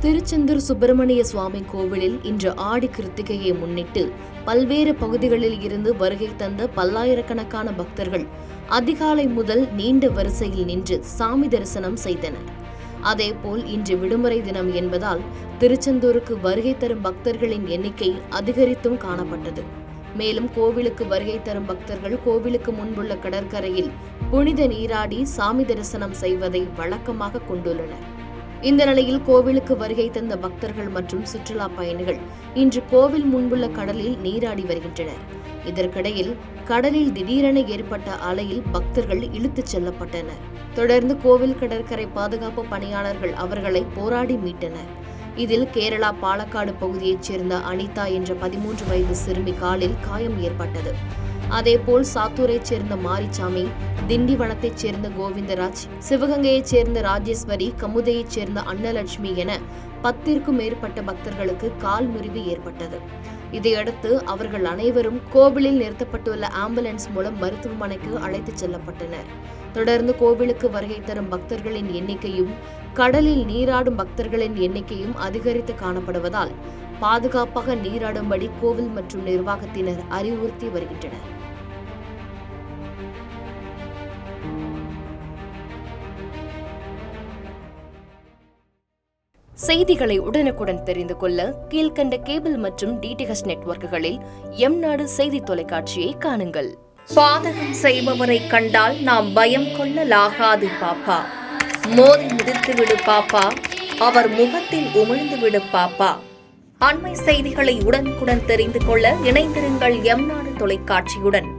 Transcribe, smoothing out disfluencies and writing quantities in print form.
திருச்செந்தூர் சுப்பிரமணிய சுவாமி கோவிலில் இன்று ஆடி கிருத்திகையை முன்னிட்டு பல்வேறு பகுதிகளில் இருந்து வருகை தந்த பல்லாயிரக்கணக்கான பக்தர்கள் அதிகாலை முதல் நீண்ட வரிசையில் நின்று சாமி தரிசனம் செய்தனர். அதேபோல் இன்று விடுமுறை தினம் என்பதால் திருச்செந்தூருக்கு வருகை தரும் பக்தர்களின் எண்ணிக்கை அதிகரித்தும் காணப்பட்டது. மேலும் கோவிலுக்கு வருகை தரும் பக்தர்கள் கோவிலுக்கு முன்புள்ள கடற்கரையில் புனித நீராடி சாமி தரிசனம் செய்வதை வழக்கமாக கொண்டுள்ளனர். இந்த நிலையில் கோவிலுக்கு வருகை தந்த பக்தர்கள் மற்றும் சுற்றுலா பயணிகள் இன்று கோவில் முன்புள்ள கடலில் நீராடி வருகின்றனர். இதற்கிடையில் கடலில் திடீரென ஏற்பட்ட அலையில் பக்தர்கள் இழுத்துச் செல்லப்பட்டனர். தொடர்ந்து கோவில் கடற்கரை பாதுகாப்பு பணியாளர்கள் அவர்களை போராடி மீட்டனர். இதில் கேரளா பாலக்காடு பகுதியைச் சேர்ந்த அனிதா என்ற 13 வயது சிறுமி காலில் காயம் ஏற்பட்டது. அதேபோல் சாத்தூரைச் சேர்ந்த மாரிச்சாமி, திண்டிவனத்தைச் சேர்ந்த கோவிந்தராஜ், சிவகங்கையைச் சேர்ந்த ராஜேஸ்வரி, கமுதையைச் சேர்ந்த அன்னலட்சுமி என 10க்கும் மேற்பட்ட பக்தர்களுக்கு கால் முறிவு ஏற்பட்டது. இதையடுத்து அவர்கள் அனைவரும் கோவிலில் நிறுத்தப்பட்டுள்ள ஆம்புலன்ஸ் மூலம் மருத்துவமனைக்கு அழைத்துச் செல்லப்பட்டனர். தொடர்ந்து கோவிலுக்கு வருகை தரும் பக்தர்களின் எண்ணிக்கையும் கடலில் நீராடும் பக்தர்களின் எண்ணிக்கையும் அதிகரித்து காணப்படுவதால் பாதுகாப்பாக நீராடும்படி கோவில் மற்றும் நிர்வாகத்தினர் அறிவுறுத்தி வருகின்றனர். செய்திகளை உடனுக்குடன் தெரிந்து கொள்ள கீழ்கண்ட கேபிள் மற்றும் டிடிஎச் நெட்வொர்க்குகளில் எம்நாடு செய்தி தொலைக்காட்சியை காணுங்கள். பாதகம் செய்பவரை கண்டால் நாம் பயம் கொள்ளலாகாது பாப்பா. மோதி மிதித்துவிடு பாப்பா, அவர் முகத்தில் உமிழ்ந்துவிடு பாப்பா. அண்மை செய்திகளை உடனுக்குடன் தெரிந்து கொள்ள இணைந்திருங்கள் எம்நாடு தொலைக்காட்சியுடன்.